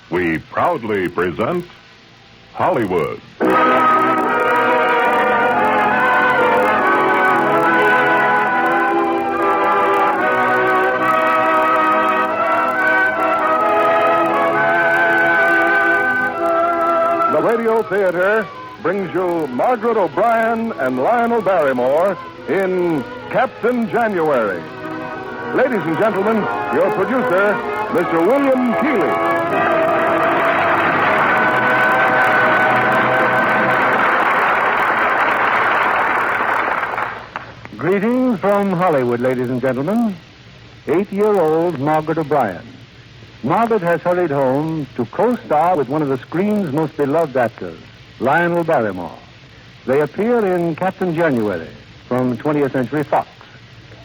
we proudly present Hollywood. The Radio Theater brings you Margaret O'Brien and Lionel Barrymore in Captain January. Ladies and gentlemen, your producer, Mr. William Keighley. Greetings from Hollywood, ladies and gentlemen. 8-year-old Margaret O'Brien. Margaret has hurried home to co-star with one of the screen's most beloved actors, Lionel Barrymore. They appear in Captain January from 20th Century Fox,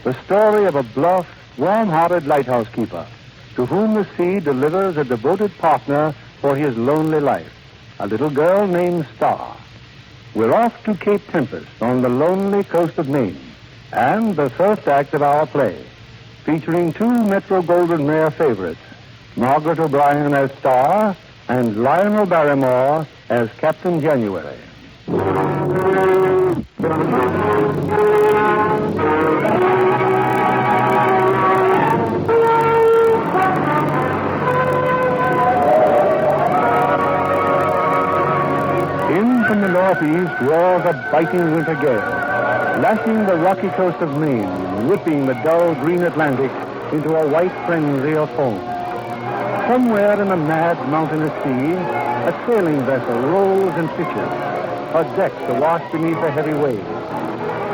the story of a bluff, warm-hearted lighthouse keeper to whom the sea delivers a devoted partner for his lonely life, a little girl named Star. We're off to Cape Tempest on the lonely coast of Maine, and the first act of our play, featuring two Metro-Goldwyn-Mayer favorites, Margaret O'Brien as Star and Lionel Barrymore as Captain January. In from the northeast roars a biting winter gale, lashing the rocky coast of Maine and whipping the dull green Atlantic into a white frenzy of foam. Somewhere in a mad mountainous sea, a sailing vessel rolls and pitches, her decks awash beneath a heavy wave.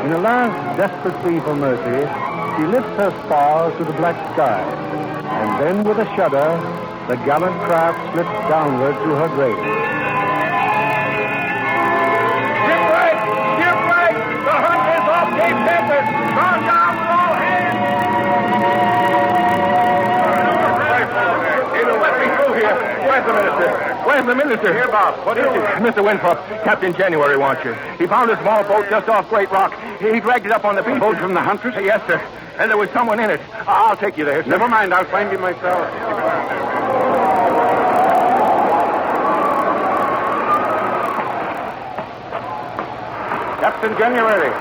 In a last desperate plea for mercy, she lifts her spars to the black sky, and then with a shudder, the gallant craft slips downward to her grave. Shipwright! Shipwright! The hunt is off Cape Tempest! Gone down with all hands! Let me through here. Where's the minister? Where's the minister? Here, Bob. What is it? Mr. Winthrop, Captain January wants you. He found a small boat just off Great Rock. He dragged it up on the beach. Boat from the Huntress? Yes, sir. And there was someone in it. I'll take you there, sir. Never mind. I'll find you myself. Captain January.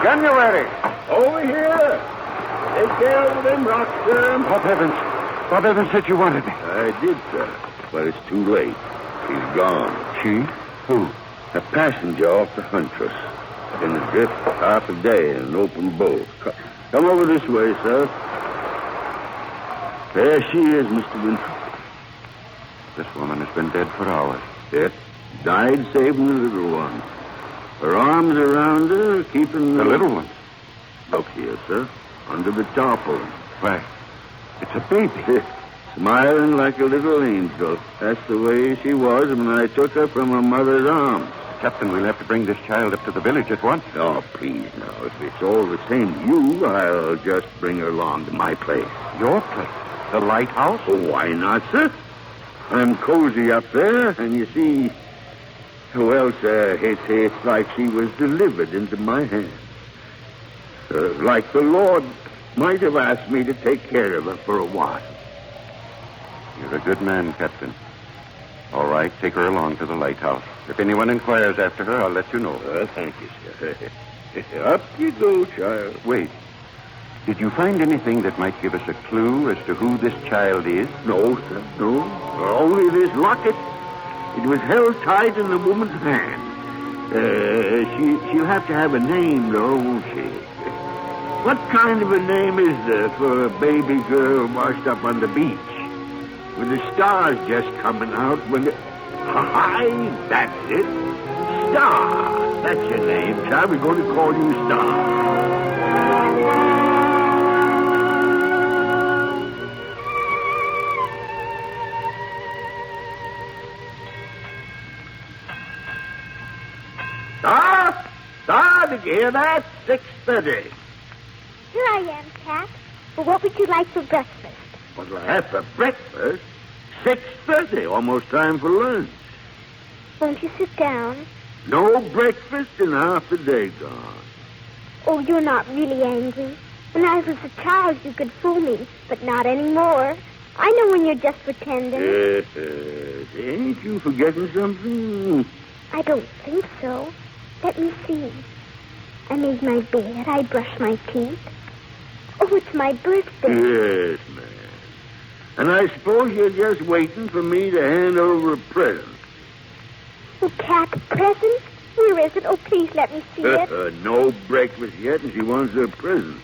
January. Over here. Take care of them rocks, sir. What heavens did you wanted me? I did, sir. But it's too late. She's gone. She? Who? A passenger off the Huntress. In the drift half a day in an open boat. Come over this way, sir. There she is, Mr. Winthrop. This woman has been dead for hours. Yes. Died saving the little one. Her arms around her, keeping The little one? Look here, sir. Under the tarpaulin. Why, it's a baby. Smiling like a little angel. That's the way she was when I took her from her mother's arms. Captain, we'll have to bring this child up to the village at once. Oh, please, now. If it's all the same to you, I'll just bring her along to my place. Your place? The lighthouse? Oh, why not, sir? I'm cozy up there, and you see... Well, sir, it's like she was delivered into my hands. Like the Lord might have asked me to take care of her for a while. You're a good man, Captain. All right, take her along to the lighthouse. If anyone inquires after her, I'll let you know. Thank you, sir. Up you go, child. Wait. Did you find anything that might give us a clue as to who this child is? No, sir, no. Only this locket. It was held tight in the woman's hand. She'll have to have a name, though, won't she? What kind of a name is there for a baby girl washed up on the beach? With the stars just coming out when the... Hi, that's it. Star. That's your name, child. We're going to call you Star. Star, did you hear that? 6:30. Here I am, Cap. Well, what would you like for breakfast? What do I have for breakfast? 6:30, almost time for lunch. Won't you sit down? No breakfast and half a day gone. Oh, you're not really angry. When I was a child, you could fool me, but not anymore. I know when you're just pretending. Ain't you forgetting something? I don't think so. Let me see. I made my bed. I brushed my teeth. Oh, it's my birthday. Yes, ma'am. And I suppose you're just waiting for me to hand over a present. Oh, Cat, a present? Where is it? Oh, please let me see it. No breakfast yet, and she wants her present.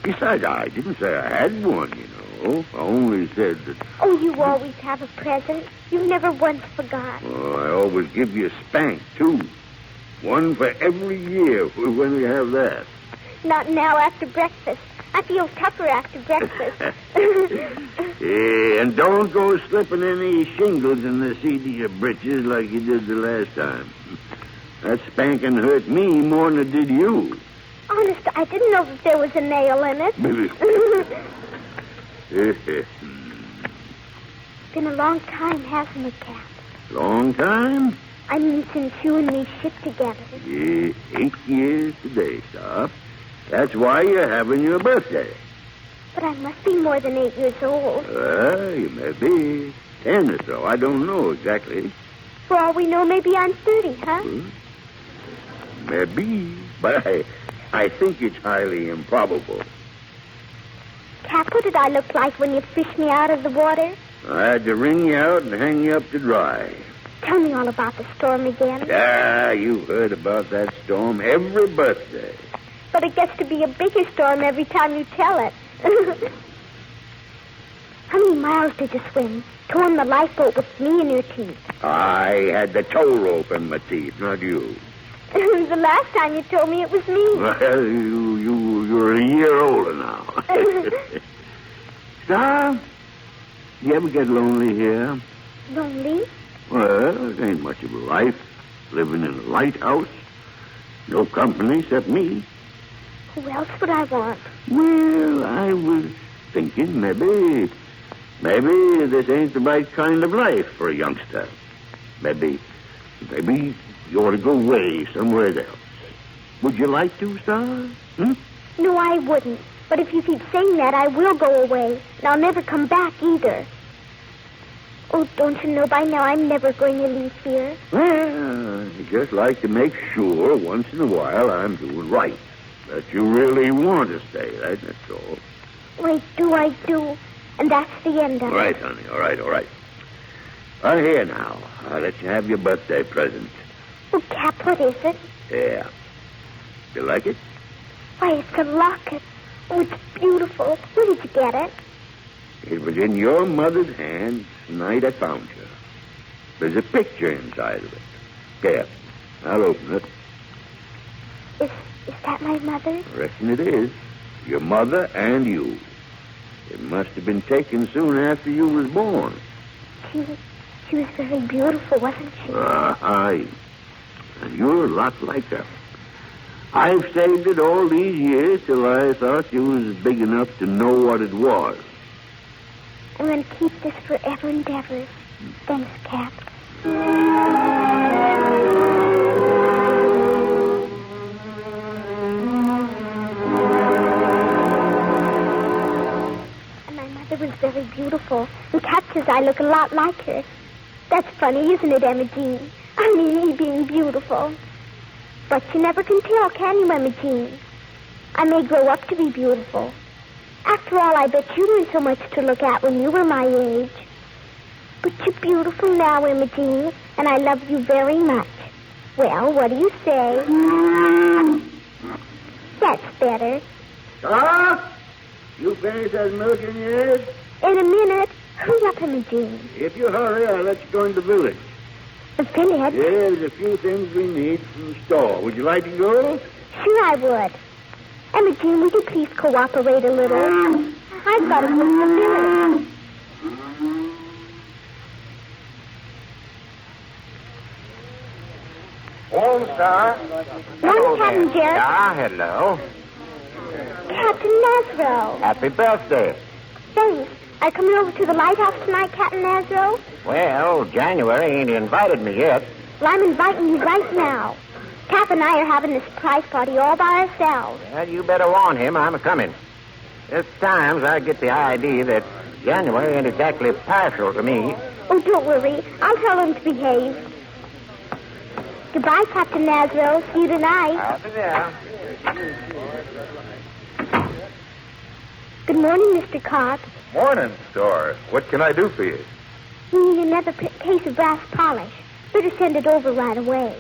Besides, I didn't say I had one, you know. I only said that... Oh, you always have a present. You never once forgot. Oh, I always give you a spank, too. One for every year when we have that. Not now after breakfast. I feel tougher after breakfast. Yeah, and don't go slipping any shingles in the seat of your britches like you did the last time. That spanking hurt me more than it did you. Honest, I didn't know that there was a nail in it. It's been a long time, hasn't it, Cap? Long time? I mean, since you and me shipped together. Yeah, 8 years today, Star. That's why you're having your birthday. But I must be more than 8 years old. You may be 10 or so. I don't know exactly. For all we know, maybe I'm 30, huh? Maybe, but I think it's highly improbable. Cap, what did I look like when you fished me out of the water? I had to wring you out and hang you up to dry. Tell me all about the storm again. You've heard about that storm every birthday. But it gets to be a bigger storm every time you tell it. How many miles did you swim? Torn the lifeboat with me in your teeth. I had the tow rope in my teeth, not you. The last time you told me it was me. Well, you're a year older now. Star, you ever get lonely here? Lonely? Well, it ain't much of a life. Living in a lighthouse. No company except me. Who else would I want? Well, I was thinking maybe this ain't the right kind of life for a youngster. Maybe you ought to go away somewhere else. Would you like to, Star? No, I wouldn't. But if you keep saying that, I will go away. And I'll never come back either. Oh, don't you know by now I'm never going to leave here? Well, I just like to make sure once in a while I'm doing right. That you really want to stay, that's all. Wait, I do. And that's the end of it. All right, honey, all right. Here now. I'll let you have your birthday present. Oh, Cap, what is it? Yeah. You like it? Why, it's a locket. Oh, it's beautiful. Where did you get it? It was in your mother's hands the night I found you. There's a picture inside of it. Here, I'll open it. Is that my mother? I reckon it is. Your mother and you. It must have been taken soon after you was born. She was very beautiful, wasn't she? Aye. And you're a lot like her. I've saved it all these years till I thought you was big enough to know what it was. I'm going to keep this forever and ever. Thanks, Cap. And my mother was very beautiful. And Cap says I look a lot like her. That's funny, isn't it, Emma Jean? I mean, me being beautiful. But you never can tell, can you, Emma Jean? I may grow up to be beautiful. After all, I bet you weren't so much to look at when you were my age. But you're beautiful now, Emma Jean, and I love you very much. Well, what do you say? That's better. Stop! You finished that milking yet? In a minute. Hurry up, Emma Jean. If you hurry, I'll let you go in the village. The village? Yeah, there's a few things we need from the store. Would you like to go? Sure I would. Emma Jean, would you please cooperate a little? I've got to go to the village. Home, Star. Morning, Captain Jerry. Hello. Captain Nasro. Happy birthday. Thanks. Are you coming over to the lighthouse tonight, Captain Nasro? Well, January ain't invited me yet. Well, I'm inviting you right now. Cap and I are having a surprise party all by ourselves. Well, you better warn him I'm a-coming. There's times I get the idea that January ain't exactly partial to me. Oh, don't worry. I'll tell him to behave. Goodbye, Captain Nasro. See you tonight. Out to there. Good morning, Mr. Carp. Morning, Star. What can I do for you? We need another case of brass polish. Better send it over right away.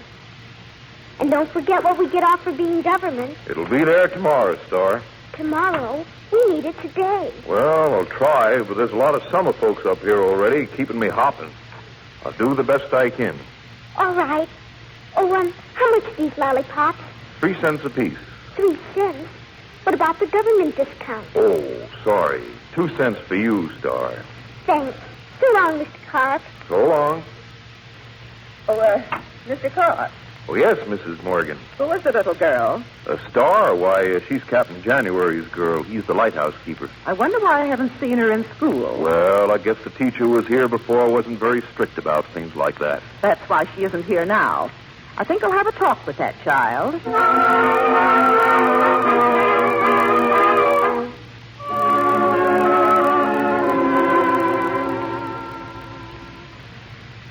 And don't forget what we get off for being government. It'll be there tomorrow, Star. Tomorrow? We need it today. Well, I'll try, but there's a lot of summer folks up here already keeping me hopping. I'll do the best I can. All right. Oh, how much are these lollipops? 3 cents apiece. 3 cents? What about the government discount? Oh, sorry. 2 cents for you, Star. Thanks. So long, Mr. Carp. So long. Oh, Mr. Carp. Oh, yes, Mrs. Morgan. Who is the little girl? Star? Why, she's Captain January's girl. He's the lighthouse keeper. I wonder why I haven't seen her in school. Well, I guess the teacher who was here before wasn't very strict about things like that. That's why she isn't here now. I think I'll have a talk with that child.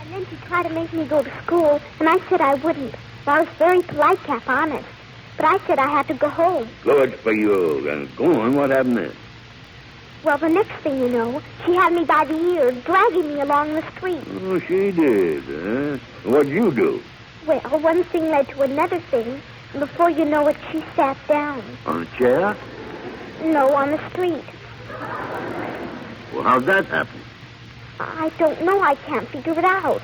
And then she tried to make me go to school, and I said I wouldn't. Well, I was very polite, Cap, honest. But I said I had to go home. Good for you. Go on, what happened then? Well, the next thing you know, she had me by the ear, dragging me along the street. Oh, she did, huh? What'd you do? Well, one thing led to another thing, and before you know it, she sat down. On a chair? No, on the street. Well, how'd that happen? I don't know. I can't figure it out.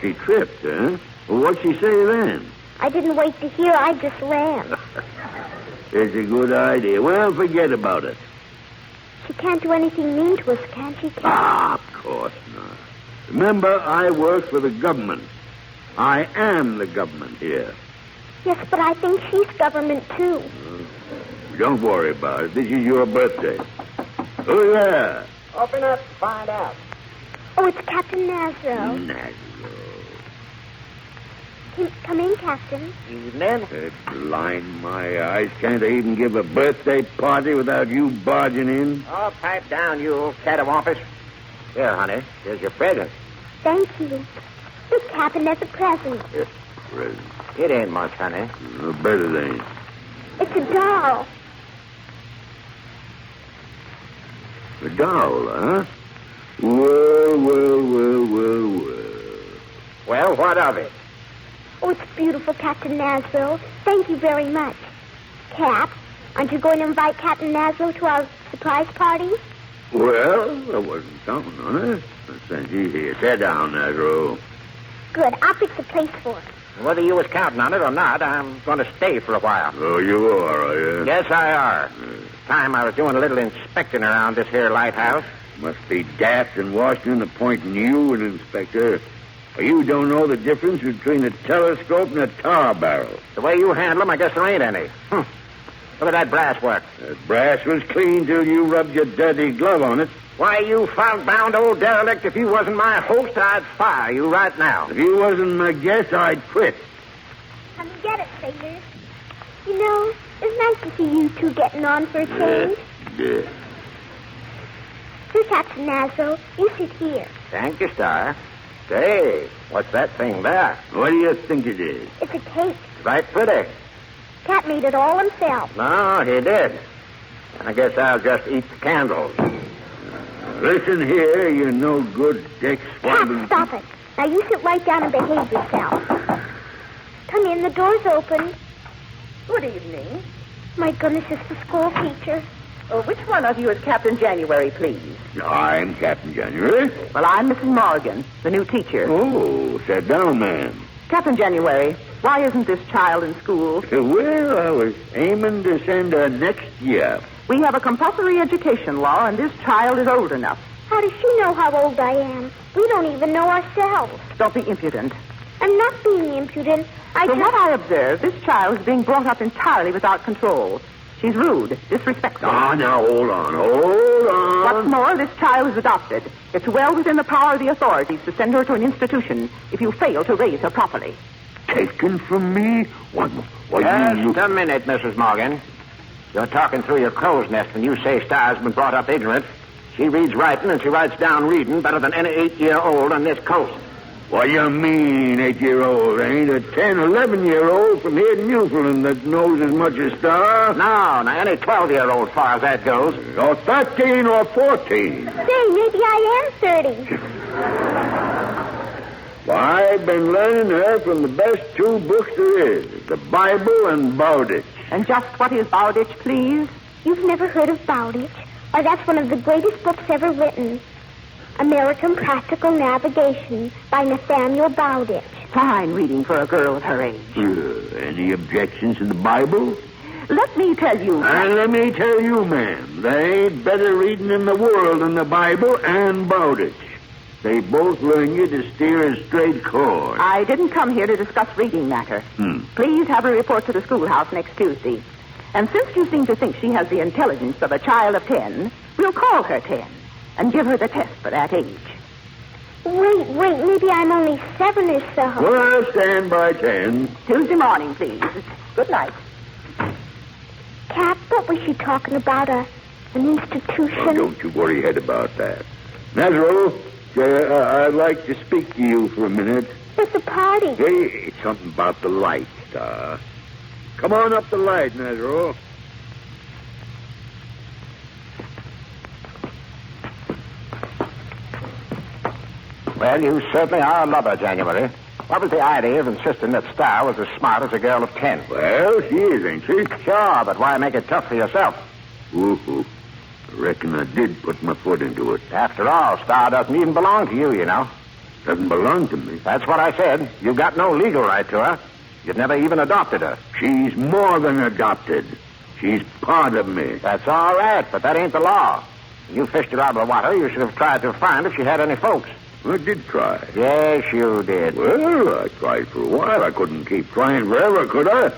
She tripped, huh? Well, what'd she say then? I didn't wait to hear. I just ran. It's a good idea. Well, forget about it. She can't do anything mean to us, can she, Cap? Ah, of course not. Remember, I work for the government. I am the government here. Yes, but I think she's government, too. Don't worry about it. This is your birthday. Who's there? Open up, find out. Oh, it's Captain Nasro. Nasro. Come in, Captain. Evening. Blind my eyes. Can't I even give a birthday party without you barging in? Oh, pipe down, you old cattywampus. Here, honey, here's your present. Thank you. Look, Captain, that's a present. Present. It ain't much, honey. No better it ain't. It's a doll. A doll, huh? Well. Well, what of it? Oh, it's beautiful, Captain Nasro. Thank you very much. Cap, aren't you going to invite Captain Nasro to our surprise party? Well, I wasn't counting on it. I sent you here. Sit down, Nasro. Good. I'll fix a place for it. Whether you was counting on it or not, I'm going to stay for a while. Oh, you are you? Yes, I are. Time I was doing a little inspecting around this here lighthouse. Must be daft in Washington appointing you an inspector. You don't know the difference between a telescope and a tar barrel. The way you handle them, I guess there ain't any. Look at that brass work. That brass was clean till you rubbed your dirty glove on it. Why, you foul-bound old derelict, if you wasn't my host, I'd fire you right now. If you wasn't my guest, I'd quit. Come and get it, sailors. You know, it's nice to see you two getting on for a change. Yeah. Here, Captain Nasro, you sit here. Thank you, Star. Say, what's that thing there? What do you think it is? It's a cake. Right pretty. Cap made it all himself. No, he did. I guess I'll just eat the candles. Listen here, you no good dick swabbing. Cap, stop it. Now you sit right down and behave yourself. Come in, the door's open. Good evening. My goodness, it's the school teacher. Oh, which one of you is Captain January, please? I'm Captain January. Well, I'm Mrs. Morgan, the new teacher. Oh, sit down, ma'am. Captain January, why isn't this child in school? Well, I was aiming to send her next year. We have a compulsory education law, and this child is old enough. How does she know how old I am? We don't even know ourselves. Don't be impudent. I'm not being impudent. From what I observe, this child is being brought up entirely without control. She's rude, disrespectful. Ah, now, hold on. What's more, this child is adopted. It's well within the power of the authorities to send her to an institution if you fail to raise her properly. Taken from me? What Just a minute, Mrs. Morgan. You're talking through your crow's nest when you say Star's been brought up ignorant. She reads writing and she writes down reading better than any 8-year-old on this coast. What do you mean, 8-year-old? Ain't a 10, 11-year-old from here in Newfoundland that knows as much as Star? No, any 12-year-old as far as that goes. Or 13 or 14. Say, maybe I am 30. I've been learning her from the best 2 books there is, the Bible and Bowditch. And just what is Bowditch, please? You've never heard of Bowditch? Why, that's one of the greatest books ever written. American Practical Navigation by Nathaniel Bowditch. Fine reading for a girl of her age. Any objections to the Bible? Let me tell you... And let me tell you, ma'am, there ain't better reading in the world than the Bible and Bowditch. They both learn you to steer a straight course. I didn't come here to discuss reading matter. Please have her report to the schoolhouse next Tuesday. And since you seem to think she has the intelligence of a child of 10, we'll call her 10 and give her the test for that age. Wait, maybe I'm only 7 or so. Well, stand by 10. Tuesday morning, please. Good night. Cap, what was she talking about? An institution? Oh, don't you worry head about that. Nazaro, I'd like to speak to you for a minute. It's a party. Hey, it's something about the light, Star. Come on up the light, Nazaro. Well, you certainly are a lover, January. What was the idea of insisting that Star was as smart as a girl of 10? Well, she is, ain't she? Sure, but why make it tough for yourself? Ooh. I reckon I did put my foot into it. After all, Star doesn't even belong to you, you know. Doesn't belong to me. That's what I said. You've got no legal right to her. You've never even adopted her. She's more than adopted. She's part of me. That's all right, but that ain't the law. You fished her out of the water. You should have tried to find if she had any folks. I did try. Yes, you did. Well, I tried for a while. I couldn't keep trying forever, could I?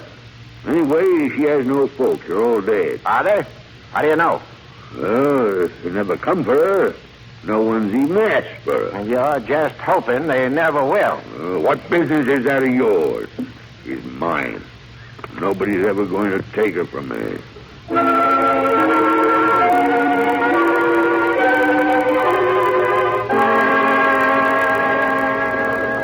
Anyway, she has no folks. They're all dead. Are they? How do you know? Well, they never come for her. No one's even asked for her. And you're just hoping they never will. What business is that of yours? She's mine. Nobody's ever going to take her from me.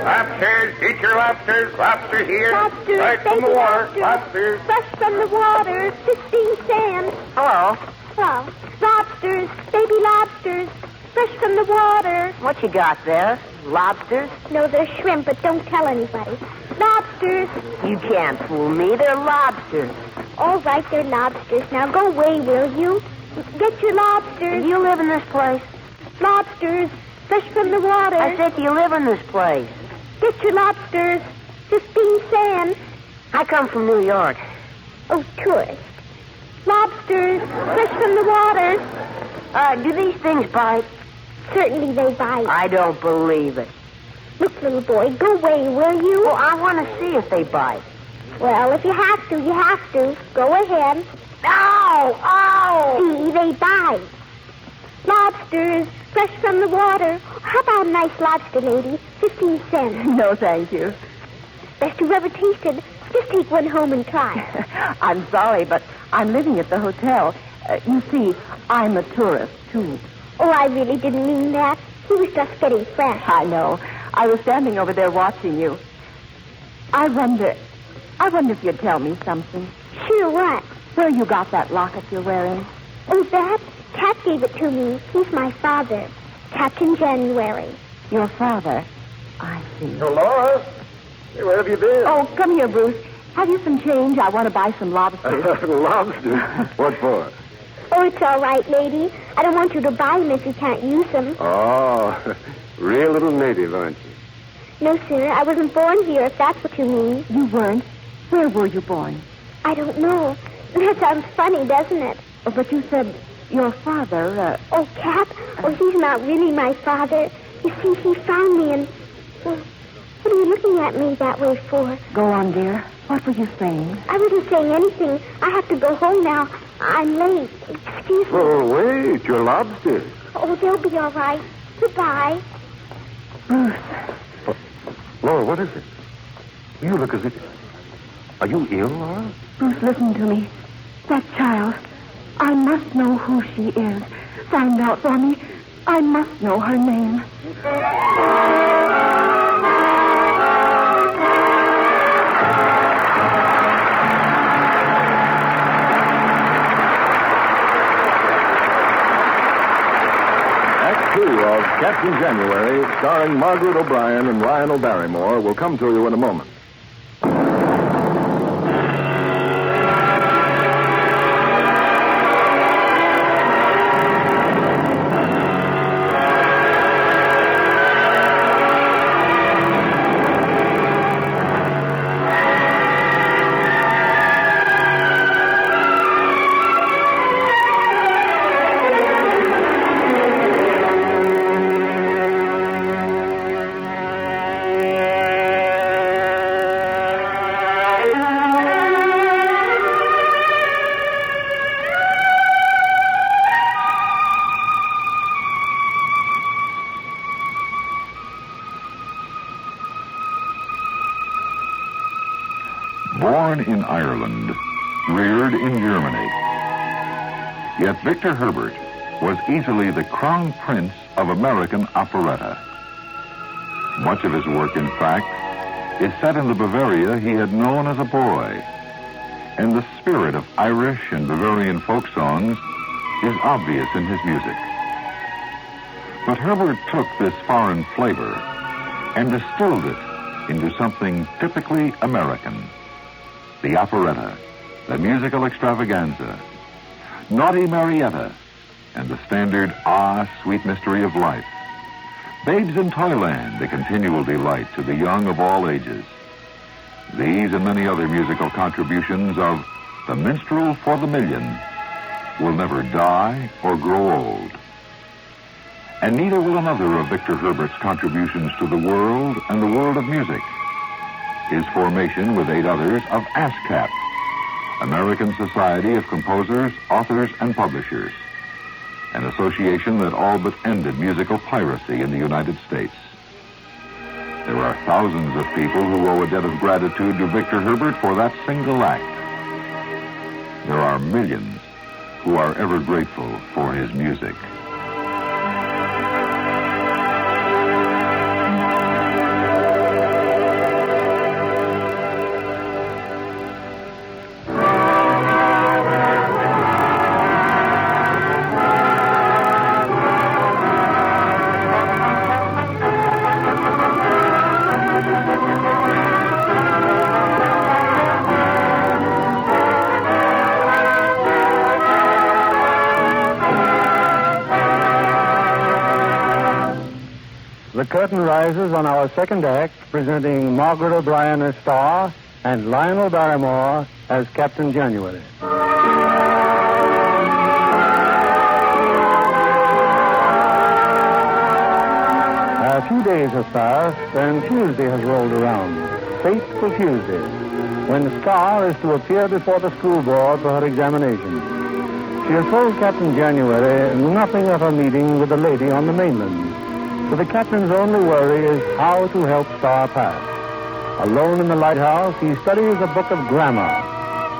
Lobsters, eat your lobsters. Lobster here. Lobsters, Right from the baby water. lobsters. Lobsters. Fresh from the water, 15 cents. Hello. Well, lobsters, baby lobsters, fresh from the water. What you got there? Lobsters? No, they're shrimp, but don't tell anybody. Lobsters. You can't fool me. They're lobsters. All right, they're lobsters. Now go away, will you? Get your lobsters. Do you live in this place? Lobsters, fresh from the water. I said, do you live in this place? Get your lobsters, 15 cents. I come from New York. Oh, tourist. Lobsters, fresh from the water. Do these things bite? Certainly they bite. I don't believe it. Look, little boy, go away, will you? Well, I want to see if they bite. Well, if you have to, you have to. Go ahead. Ow! Ow! See, they bite. Lobsters, fresh from the water. How about a nice lobster, lady? 15 cents. No, thank you. Best you've ever tasted. Just take one home and try. I'm sorry, but I'm living at the hotel. You see, I'm a tourist, too. Oh, I really didn't mean that. He was just getting fresh. I know. I was standing over there watching you. I wonder if you'd tell me something. Sure, what? Where you got that locket you're wearing? Oh, that? Cat gave it to me. He's my father, Captain January. Your father? I see. Laura? Hey, where have you been? Oh, come here, Bruce. Have you some change? I want to buy some lobsters. Lobsters? What for? Oh, it's all right, lady. I don't want you to buy them if you can't use them. Oh, real little native, aren't you? No, sir. I wasn't born here, if that's what you mean. You weren't? Where were you born? I don't know. That sounds funny, doesn't it? Oh, but you said your father, Oh, Cap? Oh, he's not really my father. You see, he found me and... Well, what are you looking at me that way for? Go on, dear. What were you saying? I wasn't saying anything. I have to go home now. I'm late. Excuse me. Oh, wait, your lobsters. Oh, they'll be all right. Goodbye. Bruce. Laura, what is it? You look as if... Are you ill, Laura? Bruce, listen to me. That child. I must know who she is. find out for me. I must know her name. Act 2 of Captain January, starring Margaret O'Brien and Lionel Barrymore, will come to you in a moment. Born in Ireland, reared in Germany. Yet Victor Herbert was easily the crown prince of American operetta. Much of his work, in fact, is set in the Bavaria he had known as a boy, and the spirit of Irish and Bavarian folk songs is obvious in his music. But Herbert took this foreign flavor and distilled it into something typically American. The operetta, the musical extravaganza, Naughty Marietta, and the standard Ah, Sweet Mystery of Life. Babes in Toyland, a continual delight to the young of all ages. These and many other musical contributions of The Minstrel for the Million will never die or grow old. And neither will another of Victor Herbert's contributions to the world and the world of music. His formation with 8 others of ASCAP, American Society of Composers, Authors, and Publishers, an association that all but ended musical piracy in the United States. There are thousands of people who owe a debt of gratitude to Victor Herbert for that single act. There are millions who are ever grateful for his music. The curtain rises on our second act, presenting Margaret O'Brien as star and Lionel Barrymore as Captain January. A few days have passed, and Tuesday has rolled around. Fateful Tuesday, when Star is to appear before the school board for her examination. She has told Captain January nothing of her meeting with the lady on the mainland. So the captain's only worry is how to help Star pass. Alone in the lighthouse, he studies a book of grammar.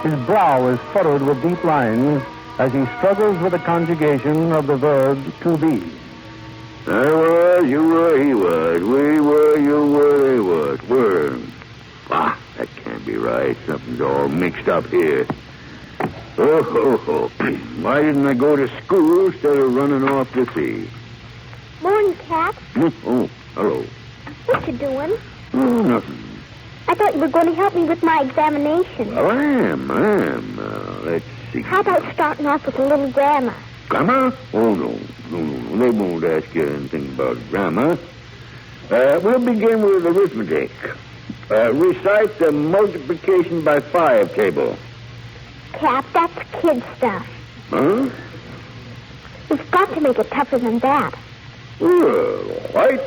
His brow is furrowed with deep lines as he struggles with the conjugation of the verb to be. I was, you were, he was. We were, you were, they was. Were. Ah, that can't be right. Something's all mixed up here. Oh. Why didn't I go to school instead of running off to sea? Morning, Cap. Oh, hello. What you doing? Oh, nothing. I thought you were going to help me with my examination. Well, I am. Let's see. How about starting off with a little grammar? Grammar? Oh, no. They won't ask you anything about grammar. We'll begin with arithmetic. Recite the multiplication by 5 table. Cap, that's kid stuff. Huh? We've got to make it tougher than that. Well, all right.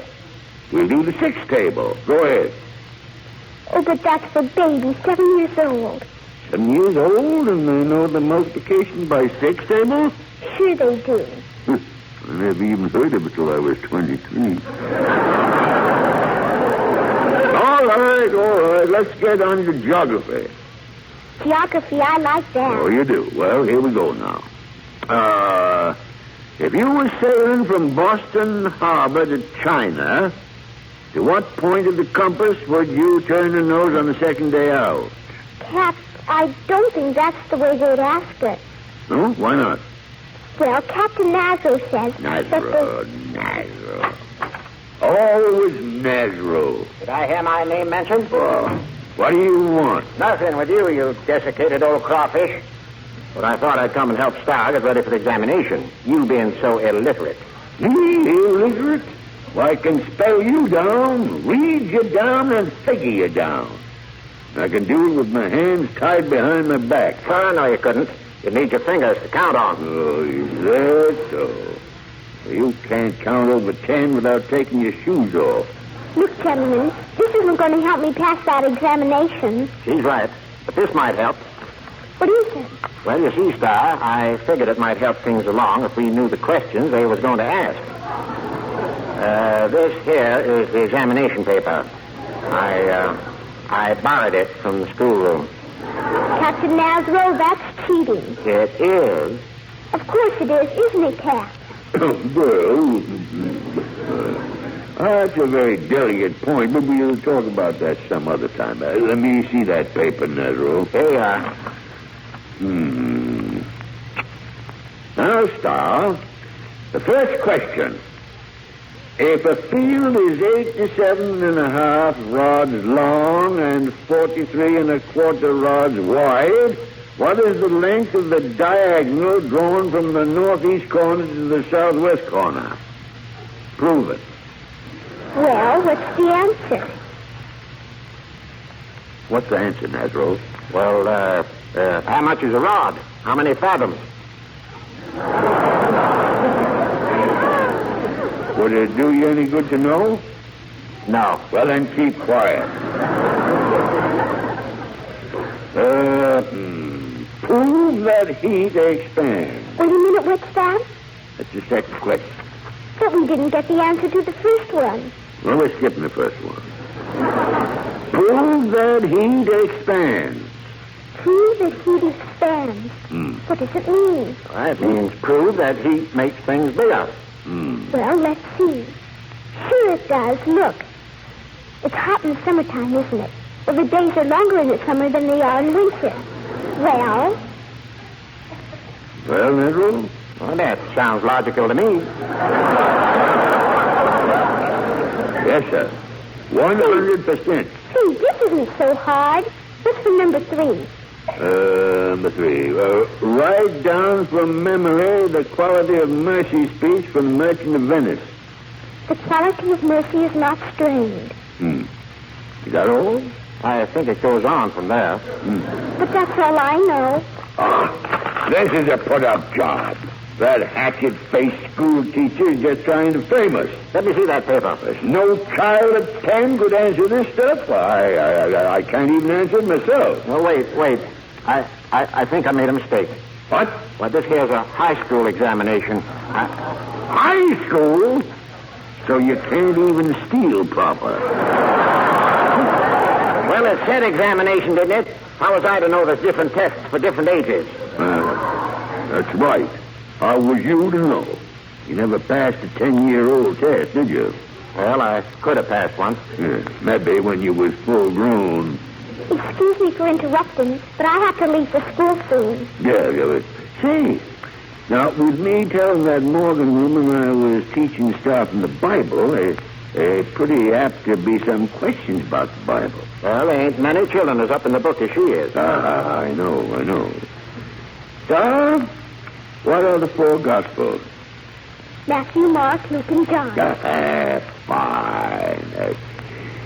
We'll do the 6 table. Go ahead. Oh, but that's for babies, 7 years old. 7 years old and they know the multiplication by 6 table? Sure they do. I never even heard of it till I was 23. All right. Let's get on to geography. Geography, I like that. Oh, you do? Well, here we go now. If you were sailing from Boston Harbor to China, to what point of the compass would you turn the nose on the second day out? Cap, I don't think that's the way they'd ask it. No? Why not? Well, Captain Nazro says... Nazro. Oh, it was Nazro. Did I hear my name mentioned? Oh, what do you want? Nothing with you, you desiccated old crawfish. But I thought I'd come and help Star get ready for the examination. You being so illiterate. Me? Illiterate? Well, I can spell you down, read you down, and figure you down. I can do it with my hands tied behind my back. Oh, no, you couldn't. You'd need your fingers to count on. Oh, is that so? Well, you can't count over 10 without taking your shoes off. Look, gentlemen, this isn't going to help me pass that examination. She's right, but this might help. What is it? Well, you see, Star, I figured it might help things along if we knew the questions they was going to ask. This here is the examination paper. I borrowed it from the schoolroom. Captain Nazro, that's cheating. It is. Of course it is, isn't it, Cap? Well, that's a very delicate point, but we'll talk about that some other time. Let me see that paper, Nazro. Here you are. Now, Star, the first question. If a field is 87 and a half rods long and 43 and a quarter rods wide, what is the length of the diagonal drawn from the northeast corner to the southwest corner? Prove it. Well, what's the answer? What's the answer, Nazro? Well, how much is a rod? How many fathoms? Would it do you any good to know? No. Well, then keep quiet. Prove that heat expands. Wait a minute, what's that? That's the second question. But we didn't get the answer to the first one. Well, we're skipping the first one. Prove that heat expands. Prove that heat expands. What does it mean? Well, it means prove that heat makes things bigger. Well, let's see. Sure it does. Look. It's hot in the summertime, isn't it? Well, the days are longer in the summer than they are in winter. Well, Nazro? Well, that sounds logical to me. Yes, sir. 100%. see, this isn't so hard. What's for number 3? Number 3. Write down from memory the quality of mercy speech from the Merchant of Venice. The quality of mercy is not strained. Is that all? I think it goes on from there. But that's all I know. This is a put-up job. That hatchet-faced school teacher is just trying to frame us. Let me see that paper. There's no child at 10 could answer this stuff. I can't even answer it myself. No, wait. I think I made a mistake. What? Well, this here's a high school examination. High school? So you can't even steal proper. Well, it said examination, didn't it? How was I to know there's different tests for different ages? That's right. How was you to know? You never passed a 10-year-old test, did you? Well, I could have passed one. Maybe when you was full grown. Excuse me for interrupting, but I have to leave for school soon. Yeah. Say, now, with me telling that Morgan woman I was teaching stuff from the Bible, pretty apt to be some questions about the Bible. Well, there ain't many children as up in the book as she is. I know. So, what are the 4 Gospels? Matthew, Mark, Luke, and John. Fine.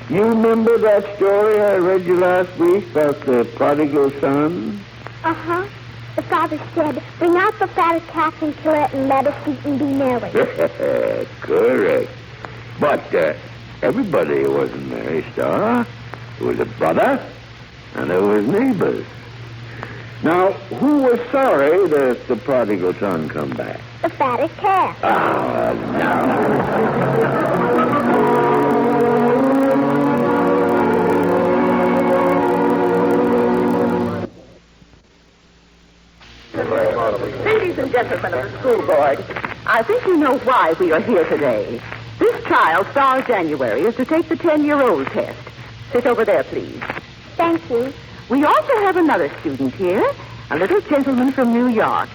You remember that story I read you last week about the prodigal son? Uh-huh. The father said, bring out the fattest calf and kill it and let us eat and be merry. Correct. But everybody wasn't married, Star. There was a brother, and there was neighbors. Now, who was sorry that the prodigal son come back? The fattest calf. Ladies and gentlemen of the school board, I think you know why we are here today. This child, Star January, is to take the 10-year-old test. Sit over there, please. Thank you. We also have another student here, a little gentleman from New York.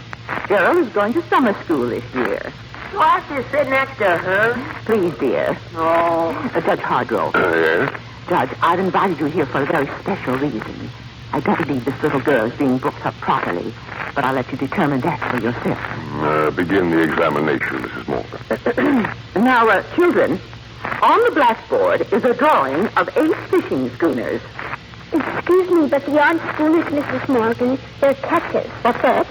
Gerald is going to summer school this year. Do I have to sit next to her? Please, dear. Oh. Judge Hargrove. Yes? Judge, I've invited you here for a very special reason. I don't believe this little girl is being brought up properly, but I'll let you determine that for yourself. Begin the examination, Mrs. Morgan. Now, children, on the blackboard is a drawing of 8 fishing schooners. Excuse me, but they aren't schooners, Mrs. Morgan. They're catches. What's that?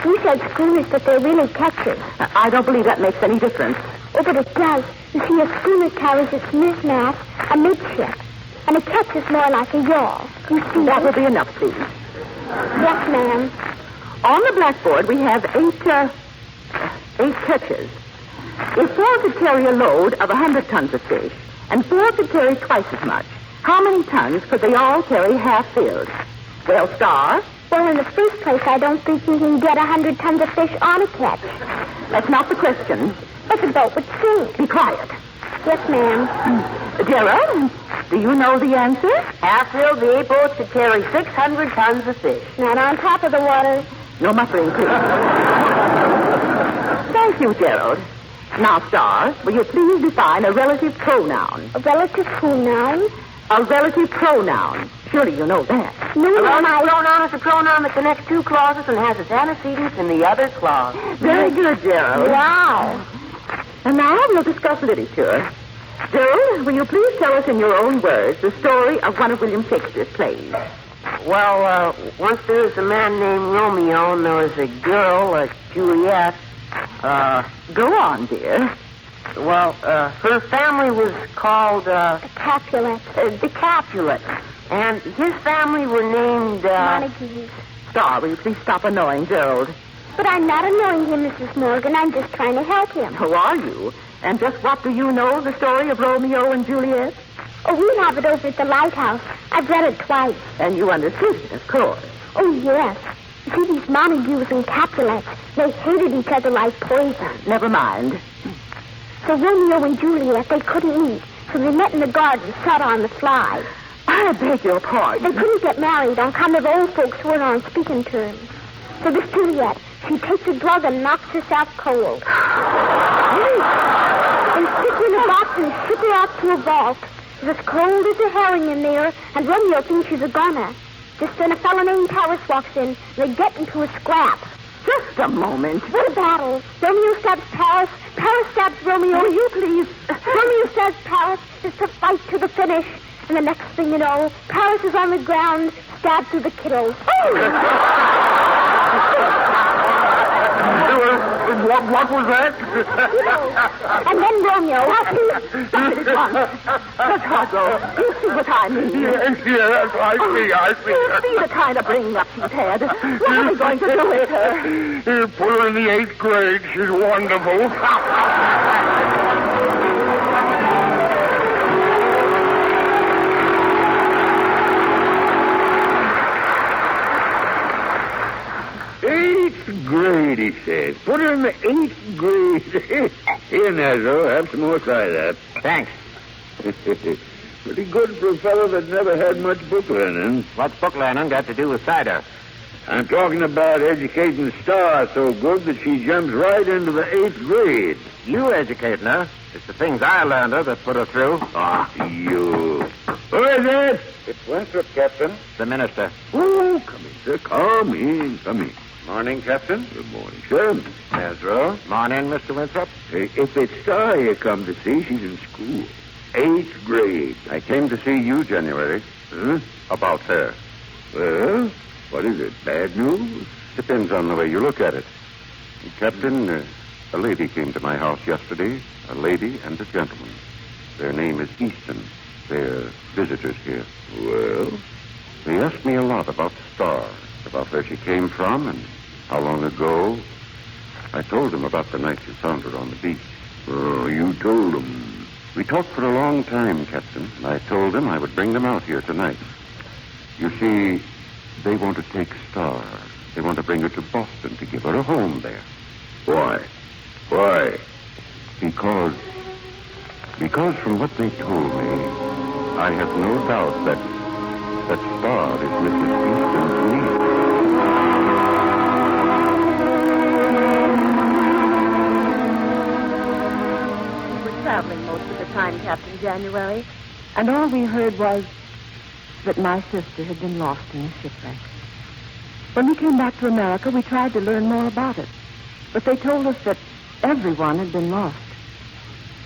You said schooners, but they're really catches. I don't believe that makes any difference. Oh, but it does. You see, a schooner carries its mizmast, a midship, and a catch is more like a yawl. You see? That will be enough, please. Yes, ma'am. On the blackboard, we have 8 catches. If 4 could carry a load of 100 tons of fish, and 4 could carry twice as much, how many tons could they all carry half filled? Well, Star? Well, in the first place, I don't think you can get 100 tons of fish on a catch. That's not the question. But the boat would sink. Be quiet. Yes, ma'am. Gerald, do you know the answer? Half-filled, the 8 boats could carry 600 tons of fish. Not on top of the water. No muffling, please. Thank you, Gerald. Now, Star, will you please define a relative pronoun? A relative pronoun? A relative pronoun. Surely you know that. No, A ma'am, relative pronoun is a pronoun that connects 2 clauses and has its antecedents in the other clause. Very good, Gerald. Wow. And now we'll discuss literature. Gerald, will you please tell us in your own words the story of one of William Shakespeare's plays? Well, once there was a man named Romeo, and there was a girl, Juliet. Go on, dear. Well, her family was called, The Capulet. the Capulet. And his family were named, Montagues. Star, will you please stop annoying Gerald? But I'm not annoying him, Mrs. Morgan. I'm just trying to help him. Who are you? And just what do you know of the story of Romeo and Juliet? Oh, we have it over at the lighthouse. I've read it twice. And you understood it, of course. Oh, yes. You see, these Montagues and Capulets, they hated each other like poison. Never mind. So Romeo and Juliet, they couldn't meet. So they met in the garden, sat on the fly. I beg your pardon. They couldn't get married on account of old folks weren't on speaking terms. So this Juliet, she takes a drug and knocks herself cold. And stick her in a box and ship her out to a vault. She's as cold as a herring in there, and Romeo thinks she's a goner. Just then a fellow named Paris walks in, and they get into a scrap. Just a moment. What a battle. Romeo stabs Paris. Paris stabs Romeo. Will you please? Romeo stabs Paris. It's a fight to the finish. And the next thing you know, Paris is on the ground, stabbed through the kiddos. What was that? And then Romeo. Stop it at once. Judge Hargrove, you see what I mean. Yes, I see. You see the kind of bring-up she's had. What are we going to do with her? Put her in the 8th grade. She's wonderful. Grade, he says. Put her in the 8th grade. Here, Nazzo, have some more cider. Thanks. Pretty good for a fellow that never had much book learning. What's book learning got to do with cider? I'm talking about educating Star so good that she jumps right into the 8th grade. You educating her. It's the things I learned her that put her through. Ah, you. Who is it? It's Winthrop, Captain. The minister. Oh, come in, sir. Come in. Morning, Captain. Good morning, sir. Ezra. Morning, Mr. Winthrop. If it's Star you come to see, she's in school. 8th grade. I came to see you, January. Huh? About her. Well, what is it, bad news? Depends on the way you look at it. Captain, a lady came to my house yesterday. A lady and a gentleman. Their name is Easton. They're visitors here. Well? They asked me a lot about Star, about where she came from and how long ago. I told them about the night you found her on the beach. Oh, you told them. We talked for a long time, Captain, and I told them I would bring them out here tonight. You see, they want to take Star. They want to bring her to Boston to give her a home there. Why? Why? Because from what they told me, I have no doubt that Star is Mrs. Easton's niece. We were traveling most of the time, Captain January, and all we heard was that my sister had been lost in a shipwreck. When we came back to America, we tried to learn more about it, but they told us that everyone had been lost.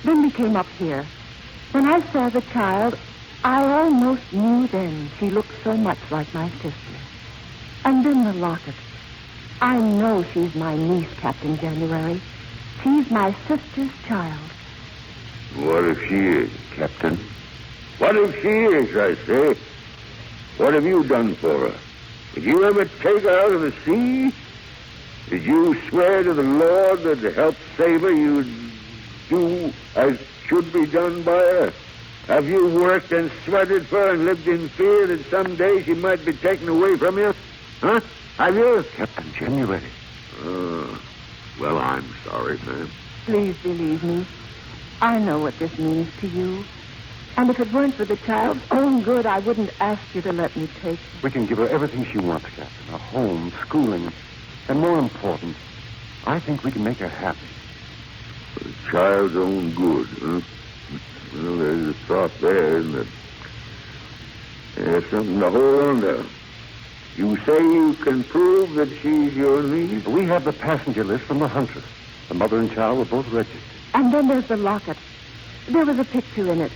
Then we came up here. When I saw the child, I almost knew then she looked so much like my sister. And then the locket. I know she's my niece, Captain January. She's my sister's child. What if she is, Captain? What if she is, I say? What have you done for her? Did you ever take her out of the sea? Did you swear to the Lord that to help save her you'd do as should be done by her? Have you worked and sweated for her and lived in fear that someday she might be taken away from you? Huh? Have you? Captain January. Well, I'm sorry, ma'am. Please believe me. I know what this means to you. And if it weren't for the child's own good, I wouldn't ask you to let me take her. We can give her everything she wants, Captain. A home, schooling, and more important, I think we can make her happy. For the child's own good, huh? Well, there's a thought there, isn't it? There's something to hold on to. You say you can prove that she's your niece? We have the passenger list from the Huntress. The mother and child were both registered. And then there's the locket. There was a picture in it.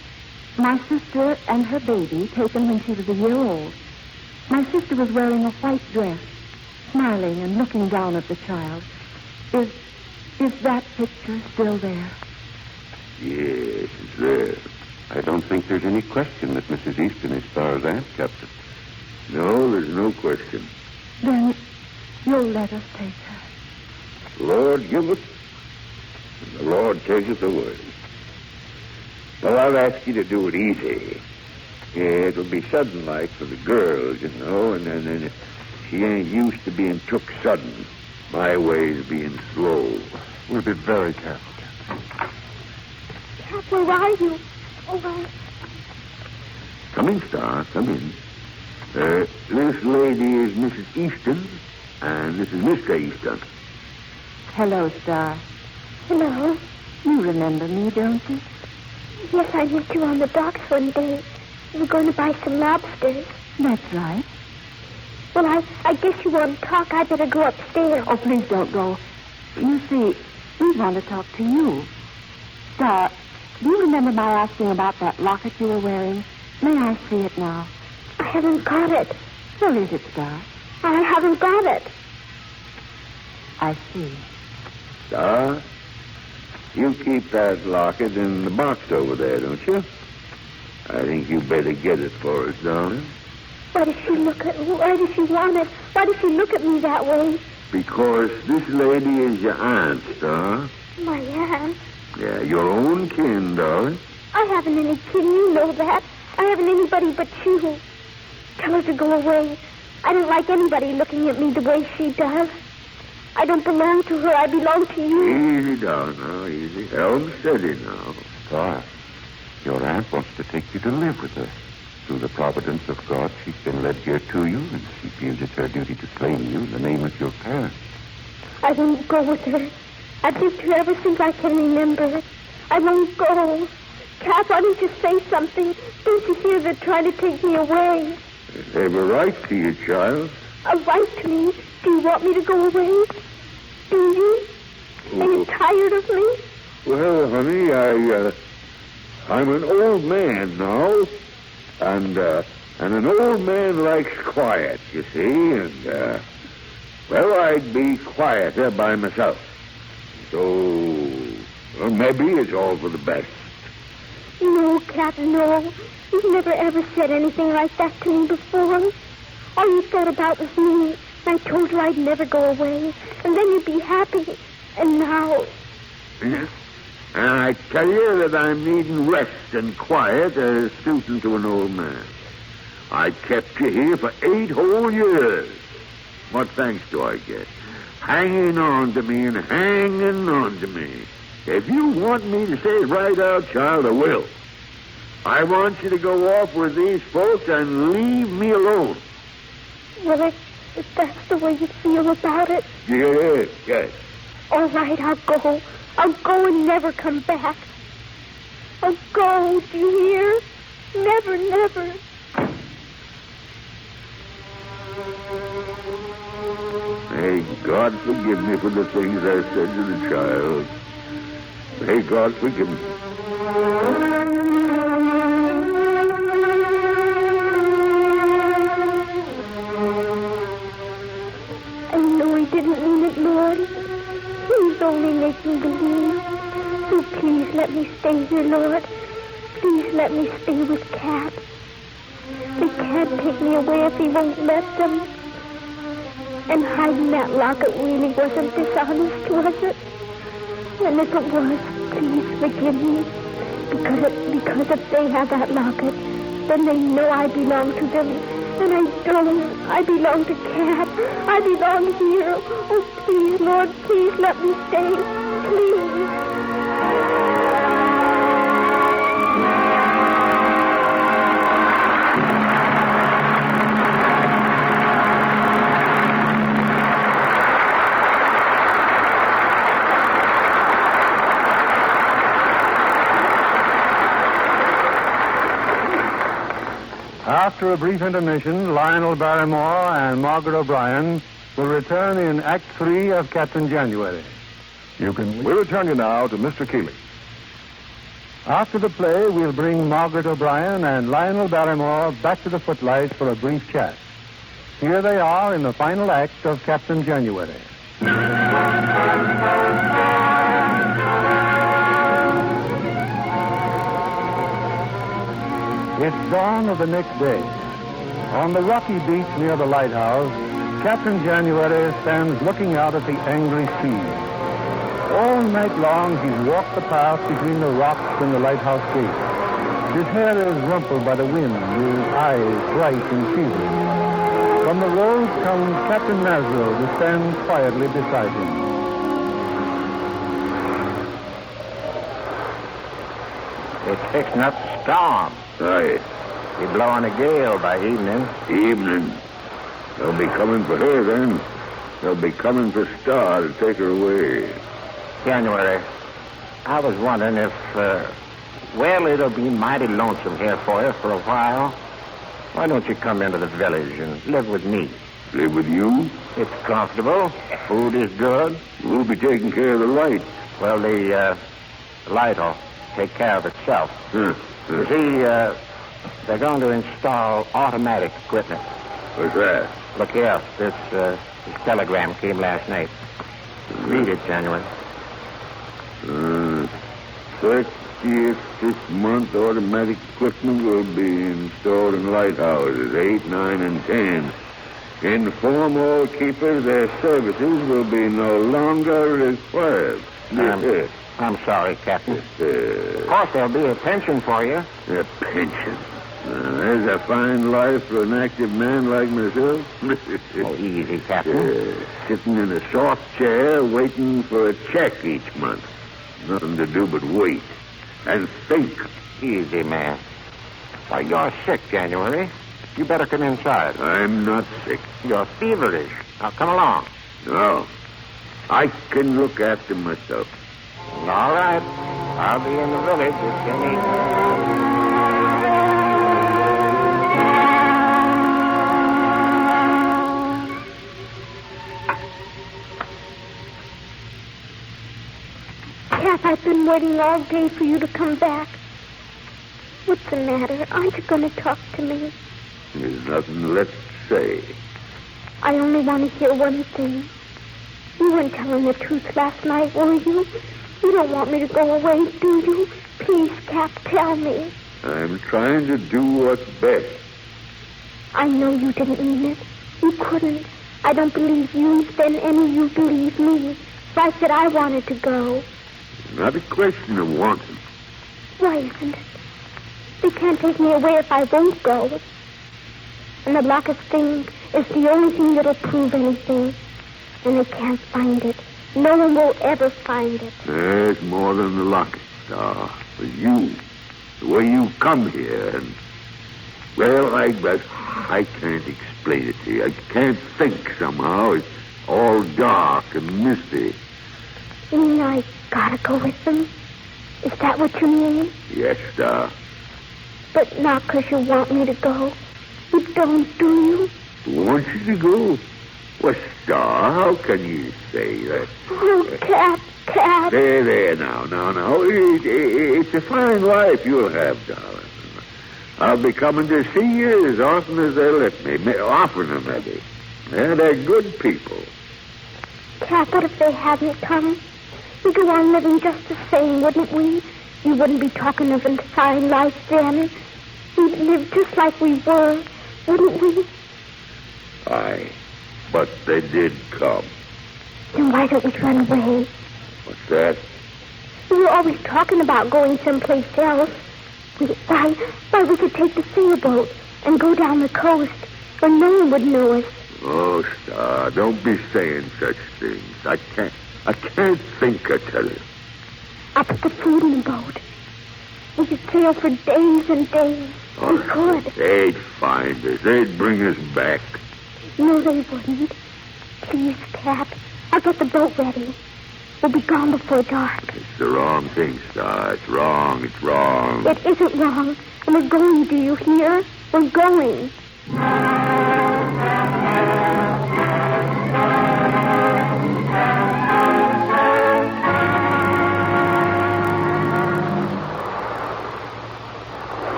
My sister and her baby taken when she was a year old. My sister was wearing a white dress, smiling and looking down at the child. Is that picture still there? Yes, it's there. I don't think there's any question that Mrs. Easton is Star's aunt, Captain. No, there's no question. Then you'll let us take her. The Lord giveth, and the Lord taketh away. Well, I'll ask you to do it easy. It'll be sudden-like for the girls, you know, and then she ain't used to being took sudden. My way's being slow. We'll be very careful, Captain. Cap, where are you? Oh, Come in, Star, come in. This lady is Mrs. Easton, and this is Mr. Easton. Hello, Star. hello. You remember me, don't you? Yes, I met you on the docks one day. You were going to buy some lobsters. That's right. Well, I guess you want to talk. I better go upstairs. Oh, please don't go. You see, we want to talk to you. Star, do you remember my asking about that locket you were wearing? May I see it now? I haven't got it. Where is it, Star? I haven't got it. I see. Star, you keep that locket in the box over there, don't you? I think you better get it for us, darling. Why does she look at me? Why does she want it? Why does she look at me that way? Because this lady is your aunt, Star. My aunt? Yeah, your own kin, darling. I haven't any kin, you know that. I haven't anybody but you. Tell her to go away. I don't like anybody looking at me the way she does. I don't belong to her. I belong to you. Easy down now, easy. Helm steady now. Star, your aunt wants to take you to live with her. Through the providence of God, she's been led here to you, and she feels it's her duty to claim you in the name of your parents. I won't go with her. I've lived here ever since I can remember. I won't go. Cap, why don't you say something? Don't you hear they're trying to take me away? They have a right to you, child. A right to me? Do you want me to go away? Do you? Are you tired of me? Well, honey, I'm an old man now. And an old man likes quiet, you see, and, well, I'd be quieter by myself. So, well, maybe it's all for the best. No, Cap, no. You've never ever said anything like that to me before. All you thought about was me. I told you I'd never go away, and then you'd be happy. And now... Yes. And I tell you that I'm needing rest and quiet as suiting to an old man. I kept you here for 8 whole years. What thanks do I get? hanging on to me and hanging on to me. If you want me to say it right out, child, I will. I want you to go off with these folks and leave me alone. Well, if that's the way you feel about it. Yes. All right, I'll go. I'll go and never come back. I'll go, do you hear? Never, never. May God forgive me for the things I said to the child. May God forgive me. I know he didn't mean it, Lord. He's only making believe. So please let me stay here, Lord. Please let me stay with Cat. They can't take me away if he won't let them. And hiding that locket really wasn't dishonest, was it? And if it was, please forgive me. Because if they have that locket, then they know I belong to them. And I don't. I belong to Cat. I belong here. Oh, please, Lord, please let me stay. Please. After a brief intermission, Lionel Barrymore and Margaret O'Brien will return in Act 3 of Captain January. We return you now to Mr. Keeley. After the play, we'll bring Margaret O'Brien and Lionel Barrymore back to the footlights for a brief chat. Here they are in the final act of Captain January. It's dawn of the next day. On the rocky beach near the lighthouse, Captain January stands looking out at the angry sea. All night long, he's walked the path between the rocks and the lighthouse gate. His hair is rumpled by the wind, his eyes bright and feverish. From the road comes Captain Maslow to stand quietly beside him. It's fixing up to storm. Aye. Be blowing a gale by evening. Evening. They'll be coming for her then. They'll be coming for Star to take her away. January, I was wondering if, it'll be mighty lonesome here for you for a while. Why don't you come into the village and live with me? Live with you? It's comfortable. Food is good. Who'll be taking care of the light? Well, the light will take care of itself. You see, they're going to install automatic equipment. What's that? Look here. This telegram came last night. Read it, January. 30th this month, automatic equipment will be installed in lighthouses 8, 9, and 10. Inform all keepers their services will be no longer required. I'm sorry, Captain. Of course, there'll be a pension for you. A pension? There's a fine life for an active man like myself. Oh, easy, Captain. Sitting in a soft chair waiting for a check each month. Nothing to do but wait and think. Easy, man. Why, you're sick, January. You better come inside. I'm not sick. You're feverish. Now, come along. No. I can look after myself. All right. I'll be in the village if you need me. Cap, I've been waiting all day for you to come back. What's the matter? Aren't you going to talk to me? There's nothing left to say. I only want to hear one thing. You weren't telling the truth last night, were you? You don't want me to go away, do you? Please, Cap, tell me. I'm trying to do what's best. I know you didn't mean it. You couldn't. I don't believe you, then any of you believe me. So I said I wanted to go. Not a question of wanting. Why isn't it? They can't take me away if I won't go. And the locket thing is the only thing that'll prove anything. and they can't find it. No one will ever find it. There's more than the locket, Star. For you, the way you come here, and... Well, I can't explain it to you. I can't think somehow. It's all dark and misty. You mean I gotta go with them? Is that what you mean? Yes, Star. But not because you want me to go. You don't, do you? Want you to go? Well, Star, how can you say that? Oh, Cap. There, now. It's a fine life you'll have, darling. I'll be coming to see you as often as they let me. Oftener, maybe. Yeah, they're good people. Cap, but if they hadn't come, we'd go on living just the same, wouldn't we? You wouldn't be talking of a fine life then. We'd live just like we were, wouldn't we? Aye, but they did come. Then why don't we run away? What's that? We were always talking about going someplace else. Why, we could take the sailboat and go down the coast where no one would know us. Oh, Star, don't be saying such things. I can't think, I tell you. I'll put the food in the boat. We could sail for days and days. We could. They'd find us. They'd bring us back. No, they wouldn't. Please, Cap, I'll get the boat ready. We'll be gone before dark. It's the wrong thing, Star. It's wrong. It isn't wrong. And we're going, do you hear? We're going.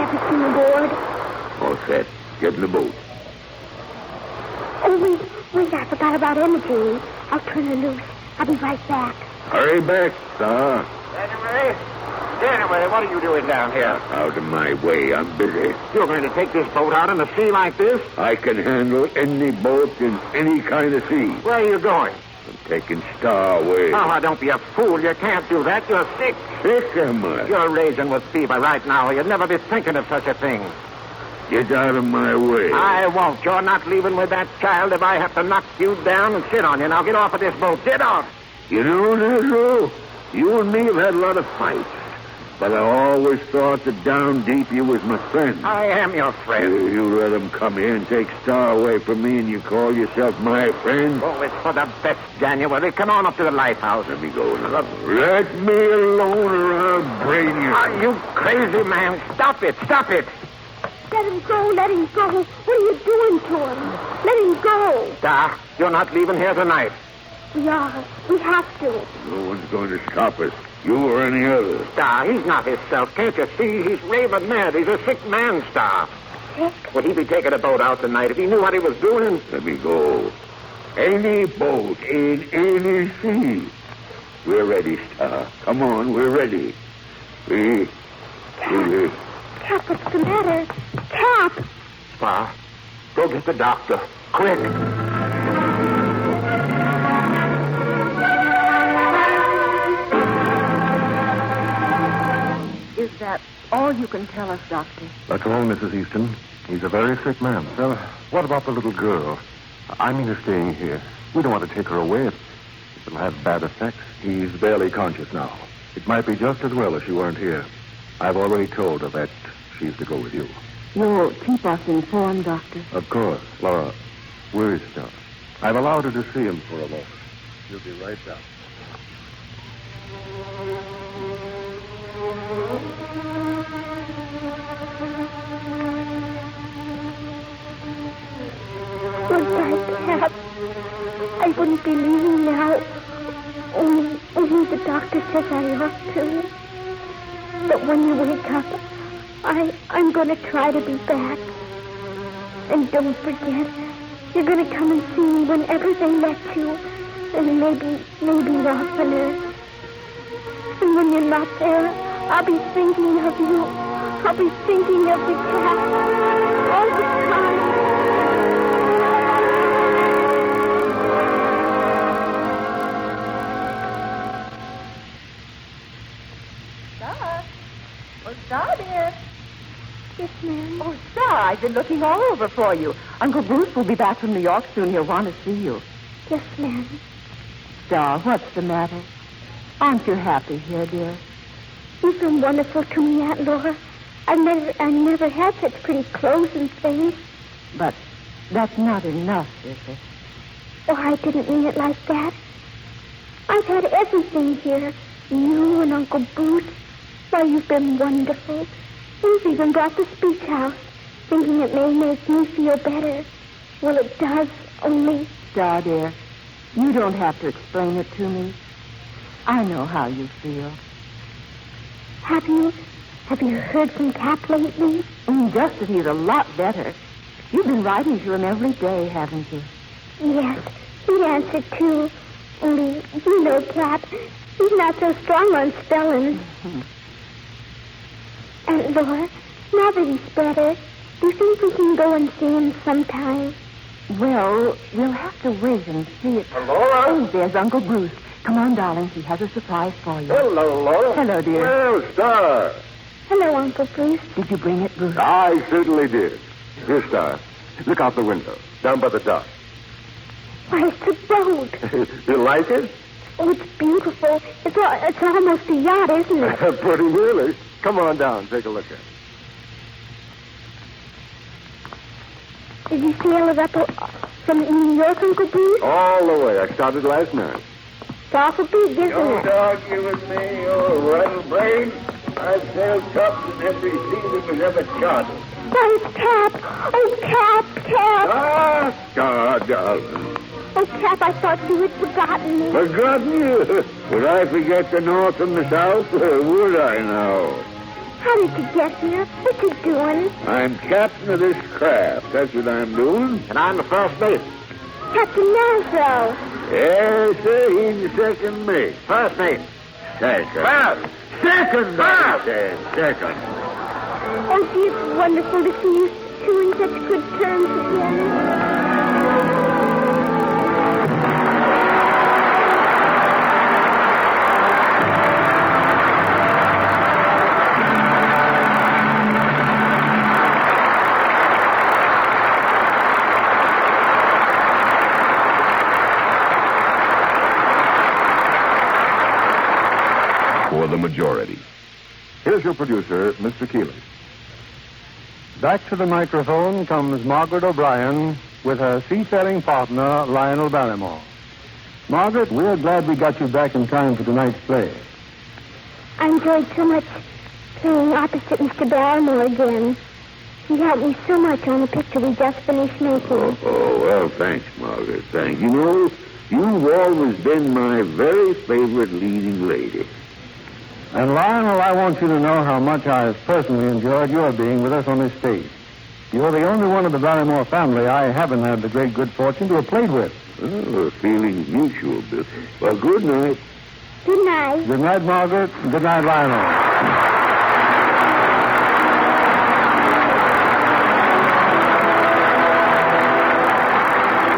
Everything aboard? All set. Get in the boat. Oh, wait, I forgot about Imogene. I'll turn her loose. I'll be right back. Hurry back, Star. January, what are you doing down here? Out of my way. I'm busy. You're going to take this boat out in the sea like this? I can handle any boat in any kind of sea. Where are you going? I'm taking Star away. Oh, now, don't be a fool. You can't do that. You're sick. Sick, am I? You're raging with fever right now. You'd never be thinking of such a thing. Get out of my way. I won't. You're not leaving with that child if I have to knock you down and sit on you. Now get off of this boat. Get off. You know, Nezro, you and me have had a lot of fights. But I always thought that down deep you was my friend. I am your friend. You let him come here and take Star away from me and you call yourself my friend? Oh, it's for the best, January. Come on up to the lighthouse. Let me go now. Let me alone or I'll brain you. Are you crazy, man? Stop it. Let him go. What are you doing to him? Let him go. Star, you're not leaving here tonight. We are. We have to. No one's going to stop us. You or any other. Star, he's not himself. Can't you see? He's raving mad. He's a sick man, Star. Sick? Would he be taking a boat out tonight if he knew what he was doing? Let me go. Any boat in any sea. We're ready, Star. Come on, we're ready. Cap, what's the matter? Cap! Star, go get the doctor. Quick. Is that all you can tell us, Doctor? That's all, Mrs. Easton. He's a very sick man. Well, what about the little girl? I mean her staying here. We don't want to take her away. It'll have bad effects. He's barely conscious now. It might be just as well if she weren't here. I've already told her that she's to go with you. You'll keep us informed, Doctor? Of course. Laura, where is Star? I've allowed her to see him for a moment. She'll be right down. Goodbye, Cap. I wouldn't be leaving now. Only the doctor says I ought to. But when you wake up, I'm going to try to be back. And don't forget, you're going to come and see me whenever they let you. And maybe oftener. And when you're not there, I'll be thinking of you. I'll be thinking of the cat all the time. Star, dear. Yes, ma'am. Oh, Star, I've been looking all over for you. Uncle Bruce will be back from New York soon. He'll want to see you. Yes, ma'am. Star, what's the matter? Aren't you happy here, dear? You've been wonderful to me, Aunt Laura. I never had such pretty clothes and things. But that's not enough, is it? Oh, I didn't mean it like that. I've had everything here. You and Uncle Bruce. Why, you've been wonderful. You've even brought the speech house, thinking it may make me feel better. Well, it does, only... Star, dear, you don't have to explain it to me. I know how you feel. Have you heard from Cap lately? Just that he's a lot better. You've been writing to him every day, haven't you? Yes, he answered, too. Only, you know, Cap, he's not so strong on spelling. Mm-hmm. Aunt Laura, now that he's better, do you think we can go and see him sometime? Well, we'll have to wait and see it. Laura? Oh, there's Uncle Bruce. Come on, darling. He has a surprise for you. Hello, Laura. Hello, dear. Well, Star. Hello, Uncle Bruce. Did you bring it, Bruce? I certainly did. Here, Star. Look out the window, down by the dock. Why, it's a boat. You like it? Oh, it's beautiful. It's almost a yacht, isn't it? Pretty nearly. Come on down, take a look at it. Did you sail it up from New York, Uncle Bruce? All the way. I started last night. It's awful big, isn't it? Don't you with me, you rattle brain. I've sailed tops in every sea that was ever charted. Why, it's Cap. Oh, Cap. God, darling. Oh, Cap, I thought you had forgotten me. Forgotten you? Would I forget the North and the South? Would I now? How did you get here? What you doing? I'm captain of this craft. That's what I'm doing. And I'm the first mate. Captain Nasro. Yes, sir, he's the second mate. First mate. Second. First. Second, I said. Second. Oh, gee, it's wonderful to see you two in such good terms again. For the majority. Here's your producer, Mr. Keeley. Back to the microphone comes Margaret O'Brien with her seafaring partner, Lionel Barrymore. Margaret, we're glad we got you back in time for tonight's play. I enjoyed so much playing opposite Mr. Barrymore again. He helped me so much on the picture we just finished making. Oh, well, thanks, Margaret. Thanks. You know, you've always been my very favorite leading lady. And Lionel, I want you to know how much I've personally enjoyed your being with us on this stage. You're the only one of the Barrymore family I haven't had the great good fortune to have played with. Oh, feelings mutual, Bill. Well, good night. Good night. Good night, Margaret. Good night, Lionel.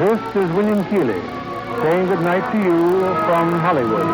This is William Keeley saying good night to you from Hollywood.